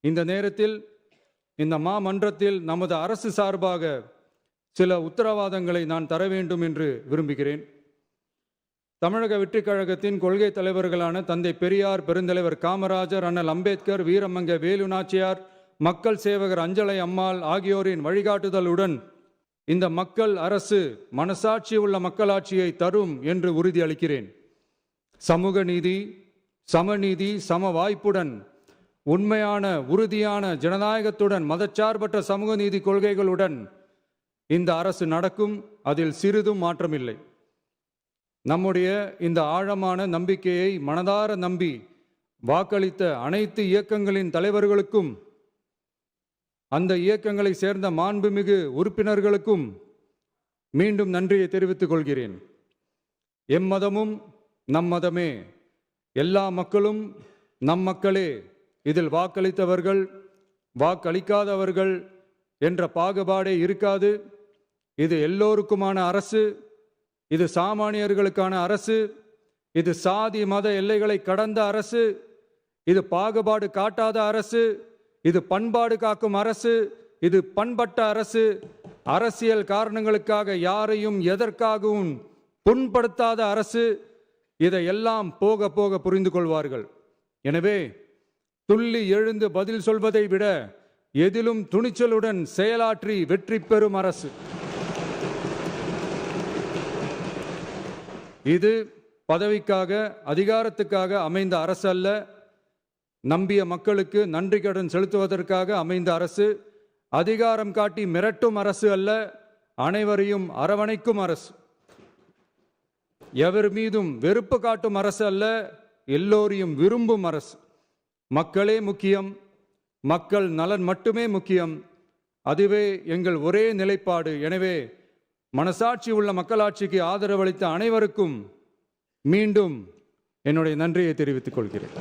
இந்த நேரத்தில் இந்த மாமன்றத்தில் நமது அரசு சார்பாக சில உத்தரவாதங்களை நான் தர வேண்டும் என்று விரும்புகிறேன். தமிழக வெற்றிக் கழகத்தின் கொள்கை தலைவர்களான தந்தை பெரியார், பெருந்தலைவர் காமராஜர், அண்ணல் அம்பேத்கர், வீரமங்க வேலு நாச்சியார், மக்கள் சேவகர் அஞ்சலை அம்மாள் ஆகியோரின் வழிகாட்டுதலுடன் இந்த மக்கள் அரசு மனசாட்சி உள்ள மக்களாட்சியை தரும் என்று உறுதியளிக்கிறேன். சமூக நீதி, சமநீதி, சம வாய்ப்புடன், உண்மையான உறுதியான ஜனநாயகத்துடன், மதச்சார்பற்ற சமூக நீதி கொள்கைகளுடன் இந்த அரசு நடக்கும். அதில் சிறிதும் மாற்றமில்லை. நம்முடைய இந்த ஆழமான நம்பிக்கையை மனதார நம்பி வாக்களித்த அனைத்து இயக்கங்களின் தலைவர்களுக்கும், அந்த இயக்கங்களை சேர்ந்த மாண்புமிகு உறுப்பினர்களுக்கும் மீண்டும் நன்றியை தெரிவித்துக் கொள்கிறேன். எம்மதமும் நம் மதமே, எல்லா மக்களும் நம் மக்களே, இதில் வாக்களித்தவர்கள் வாக்களிக்காதவர்கள் என்ற பாகுபாடே இருக்காது. இது எல்லோருக்குமான அரசு, இது சாமானியர்களுக்கான அரசு, இது சாதி மத எல்லைகளை கடந்த அரசு, இது பாகுபாடு காட்டாத அரசு, இது பண்பாடு காக்கும் அரசு, இது பண்பட்ட அரசு, அரசியல் காரணங்களுக்காக யாரையும் எதற்காகவும் புண்படுத்தாத அரசு. இதையெல்லாம் போக போக புரிந்து கொள்வார்கள். எனவே துள்ளி எழுந்து பதில் சொல்வதை விட எதிலும் துணிச்சலுடன் செயலாற்றி வெற்றி பெறும் அரசு இது. பதவிக்காக அதிகாரத்துக்காக அமைந்த அரசு அல்ல. நம்பிய மக்களுக்கு நன்றி கடன் செலுத்துவதற்காக அமைந்த அரசு. அதிகாரம் காட்டி மிரட்டும் அரசு அல்ல, அனைவரையும் அரவணைக்கும் அரசு. எவர் மீதும் வெறுப்பு காட்டும் அரசு அல்ல, எல்லோரையும் விரும்பும் அரசு. மக்களே முக்கியம், மக்கள் நலன் மட்டுமே முக்கியம். அதுவே எங்கள் ஒரே நிலைப்பாடு. எனவே மனசாட்சி உள்ள மக்களாட்சிக்கு ஆதரவளித்த அனைவருக்கும் மீண்டும் என்னுடைய நன்றியை தெரிவித்துக் கொள்கிறேன்.